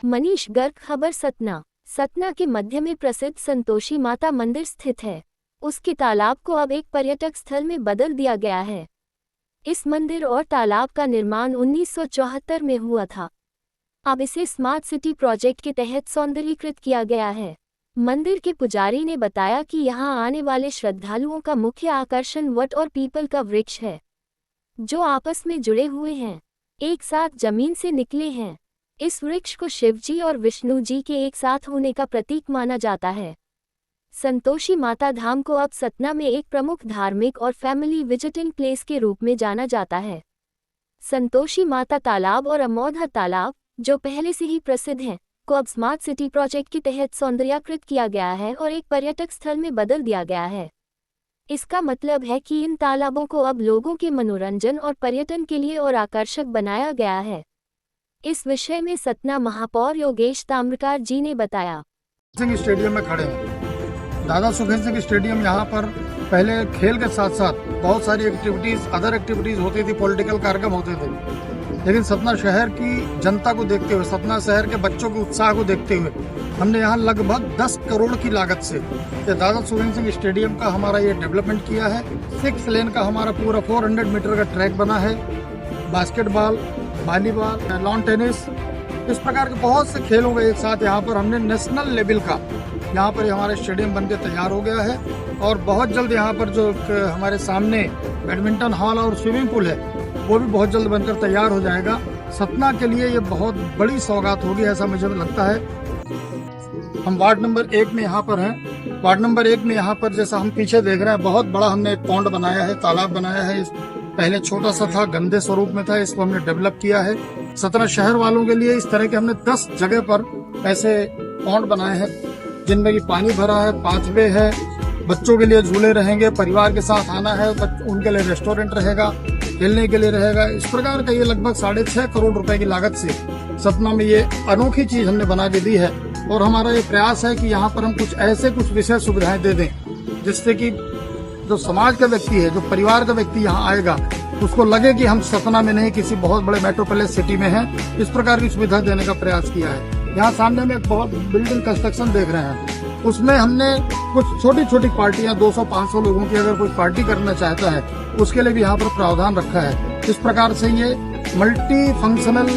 मनीष गर्ग, खबर सतना। सतना के मध्य में प्रसिद्ध संतोषी माता मंदिर स्थित है। उसके तालाब को अब एक पर्यटक स्थल में बदल दिया गया है। इस मंदिर और तालाब का निर्माण 1974 में हुआ था। अब इसे स्मार्ट सिटी प्रोजेक्ट के तहत सौंदर्यीकृत किया गया है। मंदिर के पुजारी ने बताया कि यहां आने वाले श्रद्धालुओं का मुख्य आकर्षण वट और पीपल का वृक्ष है, जो आपस में जुड़े हुए हैं, एक साथ जमीन से निकले हैं। इस वृक्ष को शिवजी और विष्णु जी के एक साथ होने का प्रतीक माना जाता है। संतोषी माता धाम को अब सतना में एक प्रमुख धार्मिक और फैमिली विजिटिंग प्लेस के रूप में जाना जाता है। संतोषी माता तालाब और अमोधा तालाब, जो पहले से ही प्रसिद्ध हैं, को अब स्मार्ट सिटी प्रोजेक्ट के तहत सौंदर्यीकृत किया गया है और एक पर्यटक स्थल में बदल दिया गया है। इसका मतलब है कि इन तालाबों को अब लोगों के मनोरंजन और पर्यटन के लिए और आकर्षक बनाया गया है। इस विषय में सतना महापौर योगेश ताम्रकार जी ने बताया। सिंह स्टेडियम में खड़े हैं। दादा सुखेंद्र सिंह स्टेडियम यहाँ पर पहले खेल के साथ साथ बहुत सारी अदर एक्टिविटीज होती थी, पॉलिटिकल कार्यक्रम होते थे। लेकिन सतना शहर की जनता को देखते हुए, सतना शहर के बच्चों के उत्साह को देखते हुए हमने यहाँ लगभग 10 करोड़ की लागत से दादा सुखेंद्र सिंह स्टेडियम का हमारा ये डेवलपमेंट किया है। 6 लेन का हमारा पूरा 400 मीटर का ट्रैक बना है। बास्केटबॉल, वॉलीबॉल, लॉन टेनिस, इस प्रकार के बहुत से खेल होंगे एक साथ। यहाँ पर हमने नेशनल लेवल का यहाँ पर हमारा स्टेडियम बनके तैयार हो गया है और बहुत जल्द यहाँ पर जो हमारे सामने बैडमिंटन हॉल और स्विमिंग पूल है, वो भी बहुत जल्द बनकर तैयार हो जाएगा। सतना के लिए ये बहुत बड़ी सौगात होगी, ऐसा मुझे लगता है। हम वार्ड नंबर 1 में यहाँ पर हैं। वार्ड नंबर 1 में यहाँ पर जैसा हम पीछे देख रहे हैं, बहुत बड़ा हमने एक पॉन्ड बनाया है, तालाब बनाया है। पहले छोटा सा था, गंदे स्वरूप में था, इसको हमने डेवलप किया है। सतना शहर वालों के लिए इस तरह के हमने 10 जगह पर ऐसे पॉन्ड बनाए हैं, जिनमें कि पानी भरा है, पाथवे है, बच्चों के लिए झूले रहेंगे, परिवार के साथ आना है, उनके लिए रेस्टोरेंट रहेगा, खेलने के लिए रहेगा। इस प्रकार का ये लगभग 6.5 करोड़ रुपए की लागत से सतना में ये अनोखी चीज हमने बना के दी है। और हमारा ये प्रयास है कि यहाँ पर हम कुछ विशेष सुविधाएं दे दें, जिससे कि जो समाज का व्यक्ति है, जो परिवार का व्यक्ति यहाँ आएगा, उसको लगे कि हम सतना में नहीं, किसी बहुत बड़े मेट्रोपोलिस सिटी में हैं। इस प्रकार की सुविधा देने का प्रयास किया है। यहाँ सामने में एक बहुत बिल्डिंग कंस्ट्रक्शन देख रहे हैं, उसमें हमने कुछ छोटी छोटी पार्टियां, 200-500 लोगों की अगर कोई पार्टी करना चाहता है, उसके लिए भी यहाँ पर प्रावधान रखा है। इस प्रकार से ये मल्टी फंक्शनल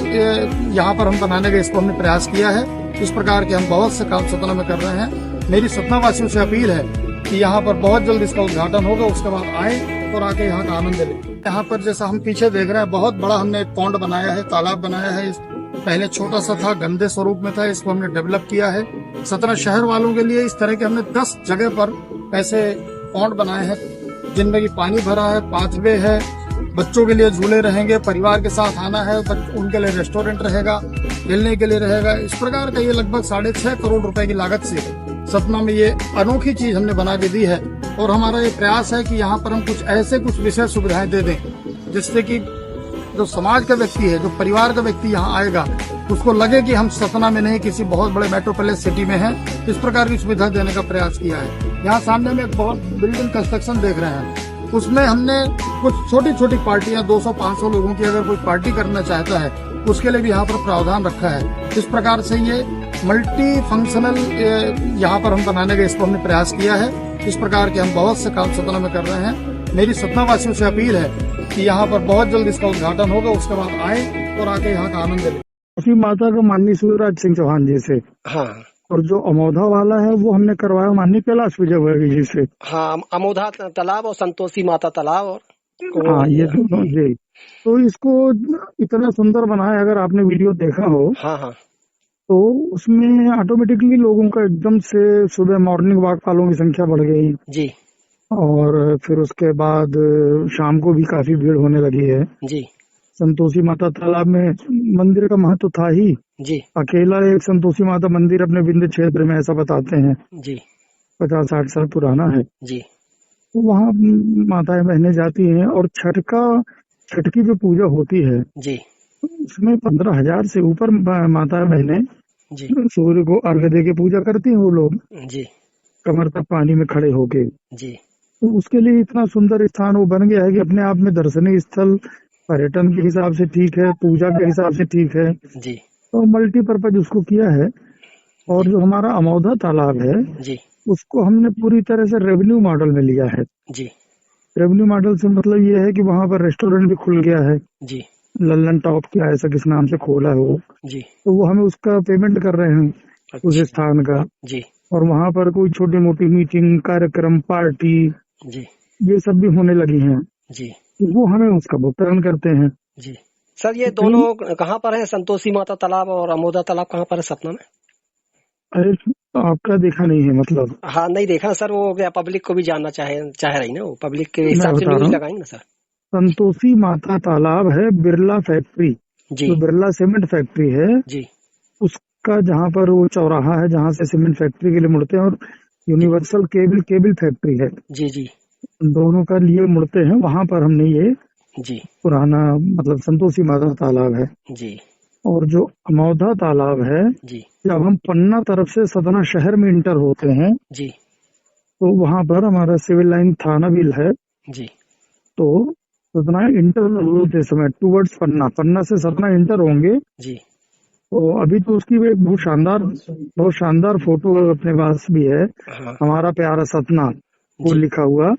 यहाँ पर हम बनाने का इसको हमने प्रयास किया है। इस प्रकार के हम बहुत से काम सतना में कर रहे हैं। मेरी सतना वासियों से अपील है कि यहाँ पर बहुत जल्द इसका उद्घाटन होगा, उसके बाद आए और आके यहाँ का आनंद लें। यहाँ पर जैसा हम पीछे देख रहे हैं, बहुत बड़ा हमने एक पॉन्ड बनाया है, तालाब बनाया है। पहले छोटा सा था, गंदे स्वरूप में था, इसको हमने डेवलप किया है। सतना शहर वालों के लिए इस तरह के हमने 10 जगह पर ऐसे पॉन्ड बनाए हैं, जिनमें कि पानी भरा है, पाथवे है, बच्चों के लिए झूले रहेंगे, परिवार के साथ आना है, उनके लिए रेस्टोरेंट रहेगा, खेलने के लिए रहेगा। इस प्रकार का ये लगभग 6.5 करोड़ रुपए की लागत से सतना में ये अनोखी चीज हमने बना के दी है। और हमारा ये प्रयास है कि यहाँ पर हम कुछ विशेष सुविधाएं दे दें, जिससे कि जो समाज का व्यक्ति है, जो परिवार का व्यक्ति यहाँ आएगा, उसको लगे कि हम सतना में नहीं, किसी बहुत बड़े मेट्रोपोलिस सिटी में हैं। इस प्रकार की सुविधा देने का प्रयास किया है। यहाँ सामने में एक बहुत बिल्डिंग कंस्ट्रक्शन देख रहे हैं, उसमें हमने कुछ छोटी छोटी पार्टियां, 200-500 लोगों की अगर कोई पार्टी करना चाहता है, उसके लिए भी यहाँ पर प्रावधान रखा है। इस प्रकार से ये मल्टी फंक्शनल यहाँ पर हम बनाने का इसको हमने प्रयास किया है। इस प्रकार के हम बहुत से काम सतना में कर रहे हैं। मेरी सतना वासियों से अपील है कि यहाँ पर बहुत जल्द इसका उद्घाटन होगा, उसके बाद आए और आके यहाँ का आनंद लें। उसी माता का माननीय सूर्यराज सिंह चौहान जी से। हाँ। और जो अमोधा वाला है वो हमने करवाया माननीय कैलाश विजय जी से। हाँ, अमोधा तालाब और संतोषी माता तालाब और हाँ, ये दोनों जी। तो इसको इतना सुंदर बनाया, अगर आपने वीडियो देखा हो। हाँ। तो उसमें ऑटोमेटिकली लोगों का एकदम से सुबह मॉर्निंग वॉक वालों की संख्या बढ़ गई जी। और फिर उसके बाद शाम को भी काफी भीड़ होने लगी है जी। संतोषी माता तालाब में मंदिर का महत्व था ही जी। अकेला एक संतोषी माता मंदिर अपने विंध्य क्षेत्र में, ऐसा बताते हैं जी, 50-60 साल पुराना है जी। तो वहाँ माताएं बहनें जाती हैं और छठ की जो पूजा होती है जी, उसमें 15,000 से ऊपर माताएं बहनें जी, सूर्य को अर्घ्य दे के पूजा करती हैं। वो लोग जी, कमर तक पानी में खड़े होके, जी। तो उसके लिए इतना सुंदर स्थान वो बन गया है कि अपने आप में दर्शनीय स्थल, पर्यटन के हिसाब से ठीक है, पूजा के हिसाब से ठीक है। जी। तो मल्टीपर्पज उसको किया है। और जी जो हमारा अमौधा तालाब है जी उसको हमने पूरी तरह से रेवेन्यू मॉडल में लिया है। जी रेवेन्यू मॉडल से मतलब ये है कि वहां पर रेस्टोरेंट भी खुल गया है, जी लल्लन टॉप क्या ऐसा किस नाम से खोला है वो, जी। तो वो हमें उसका पेमेंट कर रहे हैं उस अच्छा स्थान का। जी और वहां पर कोई छोटी मोटी मीटिंग कार्यक्रम पार्टी जी ये सब भी होने लगी हैं, जी तो वो हमें उसका भुगतान करते हैं। जी। सर ये तो दोनों कहाँ पर है, संतोषी माता तालाब और अमोदा तालाब कहाँ पर है सतना में? अरे आपका देखा नहीं है मतलब? हाँ नहीं देखा सर, वो क्या पब्लिक को भी जानना चाह रही ना, वो पब्लिक के मैं हिसाब से बता रहा न्यूज हूँ, लगाएंगे ना सर। संतोषी माता तालाब है बिरला फैक्ट्री, जी जो बिरला सीमेंट फैक्ट्री है जी उसका, जहाँ पर वो चौराहा है जहाँ से सीमेंट फैक्ट्री के लिए मुड़ते हैं, और जी यूनिवर्सल केबल केबल फैक्ट्री है, जी जी दोनों का लिए मुड़ते हैं, वहां पर हमने ये जी पुराना मतलब संतोषी माता तालाब है। जी और जो अमौधा तालाब है, जी जब हम पन्ना तरफ से सतना शहर में इंटर होते हैं जी तो वहां पर हमारा सिविल लाइन थाना भी है। जी तो सतना इंटर होते समय टूवर्ड्स पन्ना, पन्ना से सतना इंटर होंगे, जी तो अभी तो उसकी भी एक बहुत शानदार फोटो अपने पास भी है, हाँ हमारा प्यारा सतना वो जी लिखा हुआ।